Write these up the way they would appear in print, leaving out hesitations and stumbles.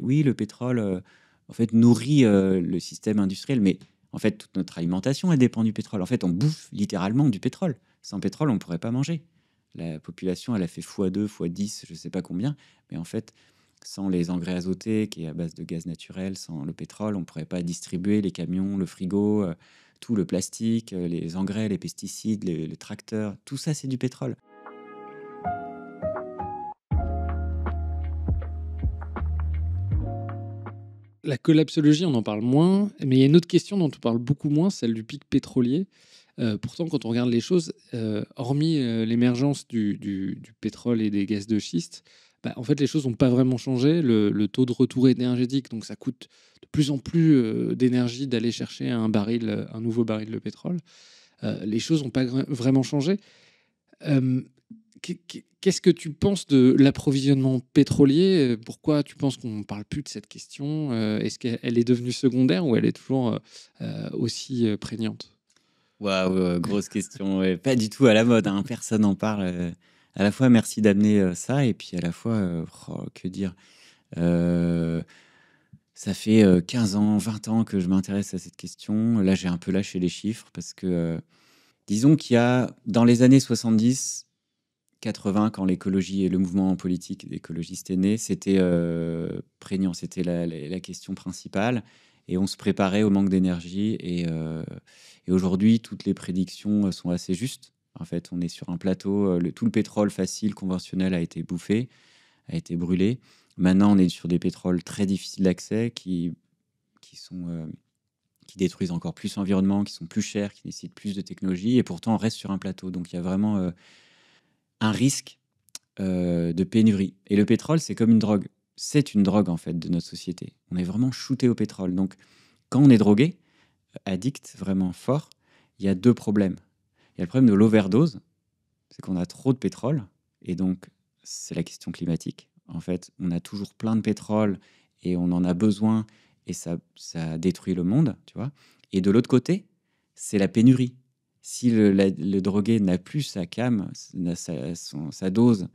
oui, le pétrole, en fait, nourrit le système industriel, mais en fait, toute notre alimentation, elle dépend du pétrole. En fait, on bouffe littéralement du pétrole. Sans pétrole, on ne pourrait pas manger. La population, elle a fait x2, x10, je ne sais pas combien, mais en fait, sans les engrais azotés, qui est à base de gaz naturel, sans le pétrole, on ne pourrait pas distribuer les camions, le frigo, tout le plastique, les engrais, les pesticides, les tracteurs, tout ça, c'est du pétrole. La collapsologie, on en parle moins, mais il y a une autre question dont on parle beaucoup moins, celle du pic pétrolier. Pourtant, quand on regarde les choses, hormis l'émergence du pétrole et des gaz de schiste, bah, en fait, les choses n'ont pas vraiment changé. Le taux de retour énergétique, donc ça coûte de plus en plus d'énergie d'aller chercher un nouveau baril de pétrole. Les choses n'ont pas vraiment changé. Euh, Qu'est-ce que tu penses de l'approvisionnement pétrolier? Pourquoi tu penses qu'on ne parle plus de cette question? Est-ce qu'elle est devenue secondaire ou elle est toujours aussi prégnante? Waouh, grosse question. Ouais, pas du tout à la mode, hein, personne n'en parle. À la fois, merci d'amener ça, et puis à la fois, oh, que dire? Euh, Ça fait 15 ans, 20 ans que je m'intéresse à cette question. Là, j'ai un peu lâché les chiffres parce que, disons qu'il y a, dans les années 70, 80, quand l'écologie et le mouvement politique d'écologistes est né, c'était prégnant, c'était la question principale. Et on se préparait au manque d'énergie. Et aujourd'hui, toutes les prédictions sont assez justes. En fait, on est sur un plateau, tout le pétrole facile, conventionnel, a été bouffé, a été brûlé. Maintenant, on est sur des pétroles très difficiles d'accès qui sont, qui détruisent encore plus l'environnement, qui sont plus chers, qui nécessitent plus de technologie. Et pourtant, on reste sur un plateau. Donc, il y a vraiment un risque de pénurie. Et le pétrole, c'est comme une drogue. C'est une drogue, en fait, de notre société. On est vraiment shooté au pétrole. Donc, quand on est drogué, addict vraiment fort, il y a deux problèmes. Il y a le problème de l'overdose, c'est qu'on a trop de pétrole, et donc c'est la question climatique. En fait, on a toujours plein de pétrole et on en a besoin, et ça détruit le monde, tu vois. Et de l'autre côté, c'est la pénurie. Si le drogué n'a plus sa cam, sa dose,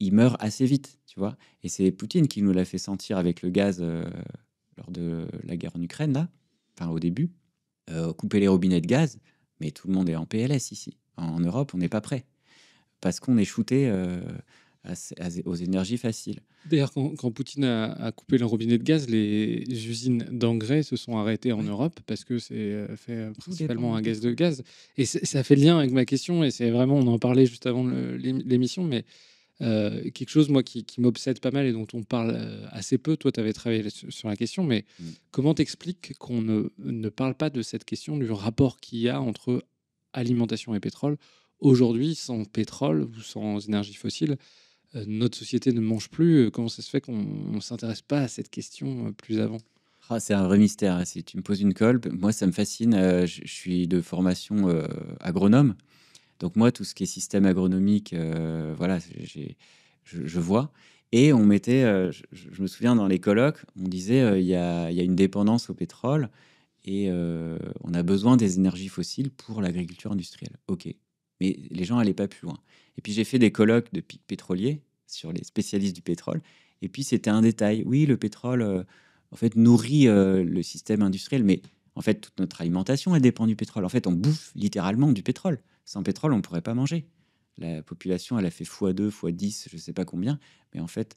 il meurt assez vite, tu vois. Et c'est Poutine qui nous l'a fait sentir avec le gaz lors de la guerre en Ukraine, là, enfin au début. Couper les robinets de gaz, mais tout le monde est en PLS ici. En Europe, on n'est pas prêt parce qu'on est shooté aux énergies faciles. D'ailleurs, quand Poutine a coupé le robinet de gaz, les usines d'engrais se sont arrêtées en Ouais, Europe parce que c'est fait tout dépend principalement du à gaz de pétrole. gaz. Et ça fait le lien avec ma question, et c'est vraiment, on en parlait juste avant l'émission, mais quelque chose, moi, qui m'obsède pas mal et dont on parle assez peu. Toi, tu avais travaillé sur la question, mais Mm. comment t'expliques qu'on ne parle pas de cette question, du rapport qu'il y a entre alimentation et pétrole? Aujourd'hui, sans pétrole ou sans énergie fossile, notre société ne mange plus. Comment ça se fait qu'on ne s'intéresse pas à cette question plus avant? Ah, c'est un vrai mystère, hein. Si tu me poses une colle, moi, ça me fascine. Je suis de formation agronome. Donc moi, tout ce qui est système agronomique, voilà, je vois. Et on mettait, je me souviens dans les colloques, on disait, il y a une dépendance au pétrole, et on a besoin des énergies fossiles pour l'agriculture industrielle. Ok, mais les gens n'allaient pas plus loin. Et puis j'ai fait des colloques de pics pétroliers sur les spécialistes du pétrole. Et puis c'était un détail. Oui, le pétrole, en fait, nourrit le système industriel, mais en fait, toute notre alimentation, elle dépend du pétrole. En fait, on bouffe littéralement du pétrole. Sans pétrole, on ne pourrait pas manger. La population, elle a fait x2, x10, je ne sais pas combien, mais en fait,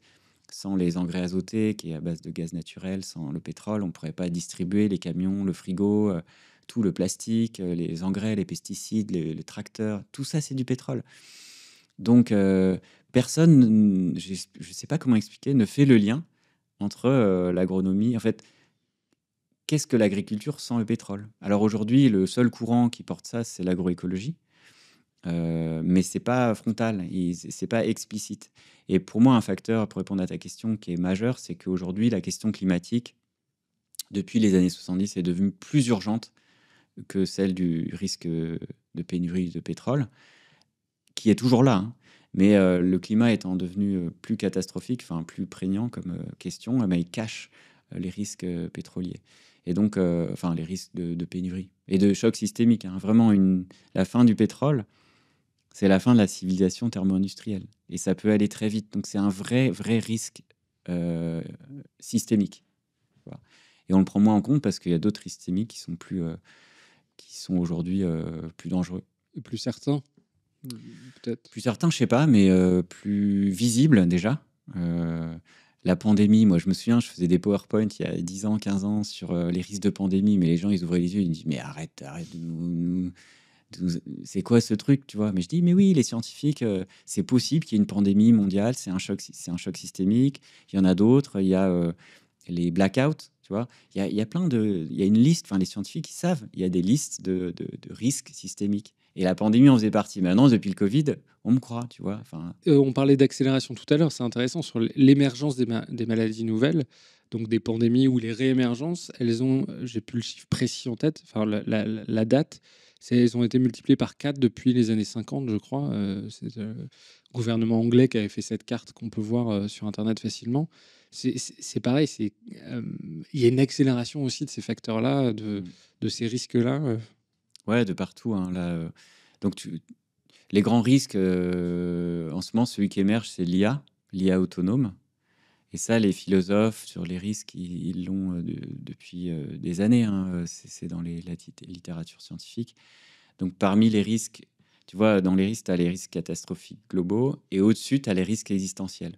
sans les engrais azotés, qui est à base de gaz naturel, sans le pétrole, on ne pourrait pas distribuer les camions, le frigo, tout le plastique, les engrais, les pesticides, les tracteurs, tout ça, c'est du pétrole. Donc, personne, je ne sais pas comment expliquer, ne fait le lien entre l'agronomie. En fait, qu'est-ce que l'agriculture sans le pétrole? Alors aujourd'hui, le seul courant qui porte ça, c'est l'agroécologie. Mais c'est pas frontal, c'est pas explicite. Et pour moi, un facteur, pour répondre à ta question, qui est majeur, c'est qu'aujourd'hui, la question climatique, depuis les années 70, est devenue plus urgente que celle du risque de pénurie de pétrole, qui est toujours là, hein. Mais le climat étant devenu plus catastrophique, enfin plus prégnant comme question, eh ben, il cache les risques pétroliers. Et donc, enfin, les risques de pénurie et de choc systémique, hein. Vraiment, la fin du pétrole, c'est la fin de la civilisation thermo-industrielle. Et ça peut aller très vite. Donc c'est un vrai, vrai risque systémique. Tu vois. Et on le prend moins en compte parce qu'il y a d'autres risques systémiques qui sont aujourd'hui plus dangereux. Plus certain, peut-être. Plus certains, je sais pas, mais plus visibles déjà. La pandémie, moi je me souviens, je faisais des PowerPoint il y a 10 ans, 15 ans sur les risques de pandémie, mais les gens ils ouvraient les yeux, ils me disent mais arrête de c'est quoi ce truc, tu vois. Mais je dis mais oui, les scientifiques, c'est possible qu'il y ait une pandémie mondiale, c'est un choc systémique. Il y en a d'autres, il y a les blackouts, tu vois. Il y a plein il y a une liste, enfin les scientifiques ils savent, il y a des listes de risques systémiques. Et la pandémie en faisait partie. Maintenant, depuis le Covid, on me croit, tu vois. Enfin, On parlait d'accélération tout à l'heure, c'est intéressant sur l'émergence des maladies nouvelles, donc des pandémies ou les réémergences. Elles ont, j'ai plus le chiffre précis en tête, enfin la date, elles ont été multipliées par 4 depuis les années 50, je crois. C'est le gouvernement anglais qui avait fait cette carte qu'on peut voir sur Internet facilement. C'est pareil, il y a une accélération aussi de ces facteurs-là, de ces risques-là. ouais, de partout. Hein, là, donc, les grands risques, en ce moment, celui qui émerge, c'est l'IA autonome. Et ça, les philosophes sur les risques, ils l'ont depuis des années. Hein, c'est dans la littérature scientifique. Donc, parmi les risques, tu vois, dans les risques, tu as les risques catastrophiques globaux et au-dessus, tu as les risques existentiels.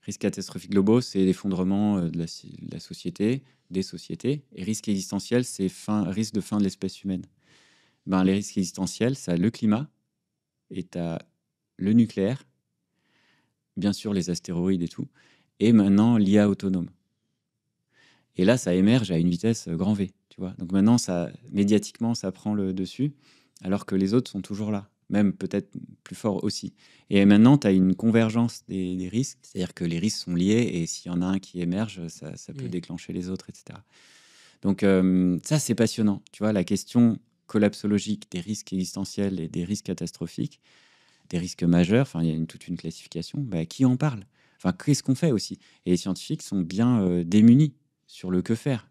Risques catastrophiques globaux, c'est l'effondrement de la société, des sociétés. Et risque existentiel, c'est risque de fin de l'espèce humaine. Ben, les risques existentiels, ça a le climat et tu as le nucléaire, bien sûr les astéroïdes et tout, et maintenant l'IA autonome. Et là, ça émerge à une vitesse grand V, tu vois. Donc maintenant, médiatiquement, ça prend le dessus, alors que les autres sont toujours là, même peut-être plus fort aussi. Et maintenant, tu as une convergence des risques, c'est-à-dire que les risques sont liés, et s'il y en a un qui émerge, ça peut déclencher les autres, etc. Donc ça, c'est passionnant. Tu vois, la question collapsologique des risques existentiels et des risques catastrophiques, des risques majeurs, enfin, il y a toute une classification. Bah, qui en parle? Enfin, qu'est-ce qu'on fait aussi? Et les scientifiques sont bien démunis sur le que faire.